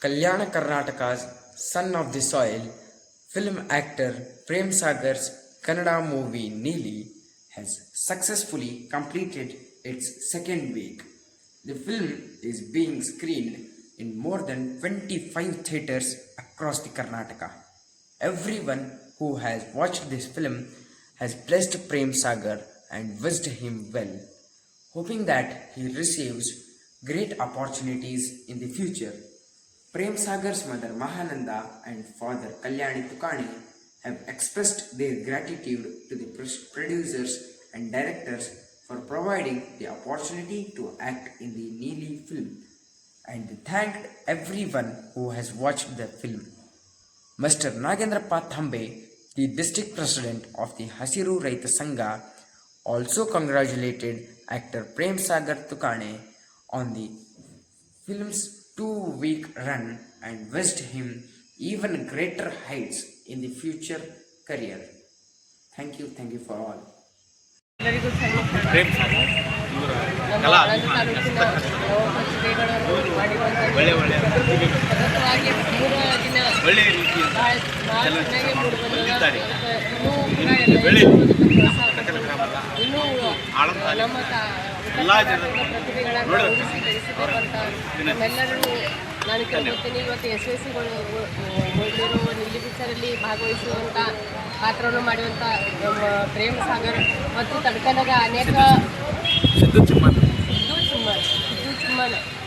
Kalyana Karnataka's Son of the Soil, film actor Prem Sagar's Kannada movie Neeli has successfully completed its second week. The film is being screened in more than 25 theatres across the Karnataka. Everyone who has watched this film has blessed Prem Sagar and wished him well, hoping that he receives great opportunities in the future. Prem Sagar's mother Mahananda and father Kalyani Tukani have expressed their gratitude to the producers and directors for providing the opportunity to act in the Neeli film, and they thanked everyone who has watched the film. Mr. Nagendrapa Thambe, the district president of the Hasiru Raita Sangha, also congratulated actor Prem Sagar Tukane on the film's 2-week run and wished him even greater heights in the future career. Thank you for all. ಎಲ್ಲರಿಗೂ ಸನ್ಮಾನ ಪ್ರೇಮ್ ಸಾಗರ್ ಇವರ ನಮ್ಮ ಕಲಾ ಆಳಂದ ತಾಲೂಕಿನ ಪ್ರತಿಭೆಗಳನ್ನು ಮಾಡಿರುವಂಥ ಒಳ್ಳೆಯ ಸತತವಾಗಿ 3 ದಿನ ಒಳ್ಳೆಯ ರೀತಿಯಿಂದ ಭಾಳ ಚೆನ್ನಾಗಿ ಮೂಡಿಬಂದಿದ್ದಾರೆ. ಬೆಳೆ ಗ್ರಾಮದ ಇನ್ನೂ ನಮ್ಮ ಎಲ್ಲ ಜನರು ಪ್ರತಿಭೆಗಳನ್ನು ಉಳಿಸಿಬೇಕಂತ ನಮ್ಮೆಲ್ಲರೂ ನಾನು ಕೇಳ್ಕೊಳ್ತೀನಿ. ಇವತ್ತು ಯಶಸ್ವಿಗಳು ಹೋಗಿರುವ ನೀಲಿ ಪಿಕ್ಚರಲ್ಲಿ ಭಾಗವಹಿಸುವಂಥ ಪಾತ್ರವನ್ನು ಮಾಡುವಂಥ ನಮ್ಮ ಪ್ರೇಮ್ ಸಾಗರ್ ಮತ್ತು ತಡ್ಕಲಾಗ ಅನೇಕ ಸಿದ್ದು ಚಿಮ್ಮನ್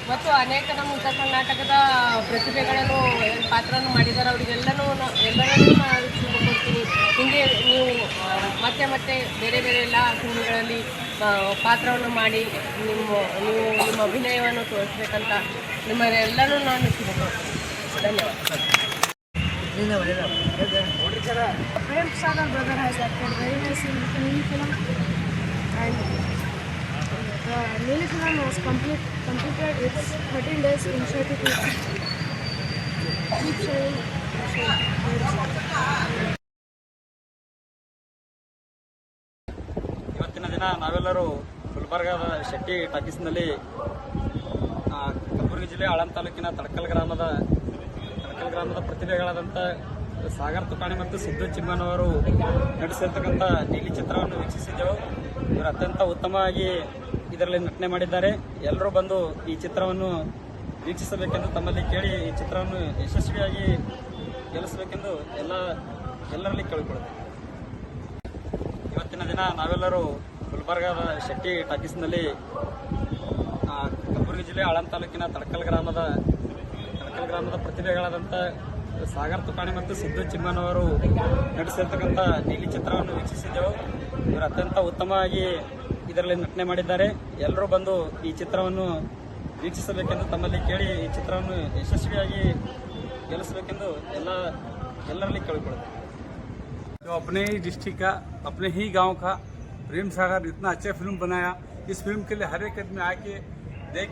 ಮತ್ತು ಅನೇಕ ನಮ್ಮ ಉತ್ತರ ಕರ್ನಾಟಕದ ಪ್ರತಿಭೆಗಳನ್ನು ಪಾತ್ರವನ್ನು ಮಾಡಿದ್ದಾರೆ. ಅವರಿಗೆಲ್ಲನೂ ಎಲ್ಲರನ್ನೂ ನಾನು ಕೊಡ್ತೀನಿ. ಹೀಗೆ ನೀವು ಮತ್ತೆ ಬೇರೆ ಎಲ್ಲ ಫಿಲ್ಮ್ಗಳಲ್ಲಿ ಪಾತ್ರವನ್ನು ಮಾಡಿ ನೀವು ನಿಮ್ಮ ಅಭಿನಯವನ್ನು ತೋರಿಸ್ಬೇಕಂತ ನಿಮ್ಮನ್ನೆಲ್ಲರೂ ನಾನು ಧನ್ಯವಾದ. Prem Sagar brother has acted very nicely in the Neeli film, and the Neeli film was completed its 13 days in Shoti. Keep showing. ಇವತ್ತಿನ ದಿನ ನಾವೆಲ್ಲರೂ ಗುಲ್ಬರ್ಗಾದ ಶೆಟ್ಟಿ ಟಾಕೀಸ್ನಲ್ಲಿ ಕಲಬುರಗಿ ಜಿಲ್ಲೆ ಆಳಂದ ತಾಲೂಕಿನ ತಡಕಲ್ ಗ್ರಾಮದ ಪ್ರತಿಭೆಗಳಾದಂಥ ಸಾಗರ್ ತುಕಾಣಿ ಮತ್ತು ಸಿದ್ದು ಚಿಮ್ಮನ್ ಅವರು ನಟಿಸಿರ್ತಕ್ಕಂಥ ನೀಲಿ ಚಿತ್ರವನ್ನು ವೀಕ್ಷಿಸಿದ್ದೆವು. ಇವರು ಅತ್ಯಂತ ಉತ್ತಮವಾಗಿ ಇದರಲ್ಲಿ ನಟನೆ ಮಾಡಿದ್ದಾರೆ. ಎಲ್ಲರೂ ಬಂದು ಈ ಚಿತ್ರವನ್ನು ವೀಕ್ಷಿಸಬೇಕೆಂದು ತಮ್ಮಲ್ಲಿ ಕೇಳಿ ಈ ಚಿತ್ರವನ್ನು ಯಶಸ್ವಿಯಾಗಿ ಗೆಲ್ಲಿಸಬೇಕೆಂದು ಎಲ್ಲರಲ್ಲಿ ಕೇಳಿಕೊಳ್ಳುತ್ತೇವೆ. ಇವತ್ತಿನ ದಿನ ನಾವೆಲ್ಲರೂ ಗುಲ್ಬರ್ಗಾದ ಶೆಟ್ಟಿ ಟಾಕೀಸ್ನಲ್ಲಿ ಕಲಬುರಗಿ ಜಿಲ್ಲೆ ಆಳಂದ ತಾಲೂಕಿನ ತಡಕಲ್ ಗ್ರಾಮದ ಪ್ರತಿಭೆಗಳಾದಂಥ ಸಾಗರ್ ತುಕಾಣಿ ಮತ್ತು ಸಿದ್ದು ಚಿಮ್ಮನ್ ಅವರು ನಟಿಸಿರ್ತಕ್ಕಂಥ ನೀಲಿ ಚಿತ್ರವನ್ನು ವೀಕ್ಷಿಸಿದ್ದೆವು. ಇವರು ಅತ್ಯಂತ ಉತ್ತಮವಾಗಿ ಇದರಲ್ಲಿ ನಟನೆ ಮಾಡಿದ್ದಾರೆ. ಎಲ್ಲರೂ ಬಂದು ಈ ಚಿತ್ರವನ್ನು ವೀಕ್ಷಿಸಬೇಕೆಂದು ತಮ್ಮಲ್ಲಿ ಕೇಳಿ ಈ ಚಿತ್ರವನ್ನು ಯಶಸ್ವಿಯಾಗಿ ಗೆಲ್ಲಿಸಬೇಕೆಂದು ಎಲ್ಲರಲ್ಲಿ ಕೇಳಿಕೊಳ್ಳುತ್ತೇವೆ. जो अपने ही डिस्ट्रिक्ट का अपने ही गांव का प्रेम सागर इतना अच्छा फिल्म बनाया. इस फिल्म के लिए हर एक आदमी आके देख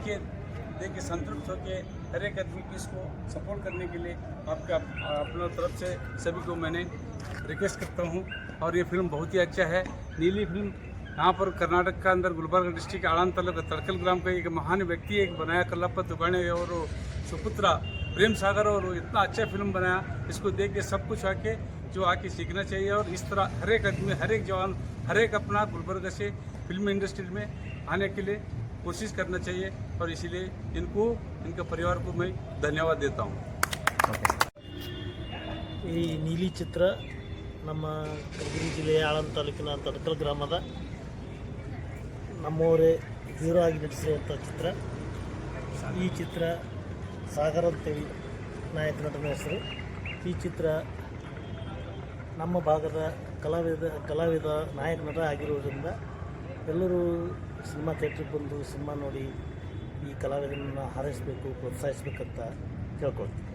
के संतुष्ट होकर हर एक आदमी की इसको सपोर्ट करने के लिए आपका अपना तरफ से सभी को मैंने रिक्वेस्ट करता हूँ. और ये फिल्म बहुत ही अच्छा है. नीली फिल्म यहाँ पर कर्नाटक का अंदर गुलबर्गा डिस्ट्रिक्ट आळंद तालुका तड़कल ग्राम का एक महान व्यक्ति एक बनाया कल्लप्पा तुकाणे और सुपुत्र प्रेम सागर और इतना अच्छा फिल्म बनाया. इसको देख के सब कुछ आके सीखना चाहिए. और इस तरह हर एक आदमी हर एक जवान हर एक अपना गुलबर्गा से फिल्म इंडस्ट्री में आने के लिए कोशिश करना चाहिए. और इसीलिए इनके परिवार को मैं धन्यवाद देता हूँ. ಈ ನೀಲಿ ಚಿತ್ರ ನಮ್ಮ ಕಲಬುರಗಿ ಜಿಲ್ಲೆಯ ಆಳಂದ ತಾಲೂಕಿನ ತಡಕಲ್ ಗ್ರಾಮದ ನಮ್ಮವರೇ ಹೀರೋ ಆಗಿ ನಟಿಸಿರುವಂಥ ಚಿತ್ರ. ಈ ಚಿತ್ರ ಸಾಗರ್ ಅಂತೇಳಿ ನಾಯಕ ನಟನ ಹೆಸರು. ಈ ಚಿತ್ರ ನಮ್ಮ ಭಾಗದ ಕಲಾವಿದ ನಾಯಕ ನಟ ಆಗಿರುವುದರಿಂದ ಎಲ್ಲರೂ ಸಿನಿಮಾ ಥಿಯೇಟ್ರಿಗೆ ಬಂದು ಸಿನಿಮಾ ನೋಡಿ ಈ ಕಲಾವಿದನನ್ನು ಹಾರೈಸಬೇಕು, ಪ್ರೋತ್ಸಾಹಿಸಬೇಕಂತ ಕೇಳ್ಕೊಳ್ತೀನಿ.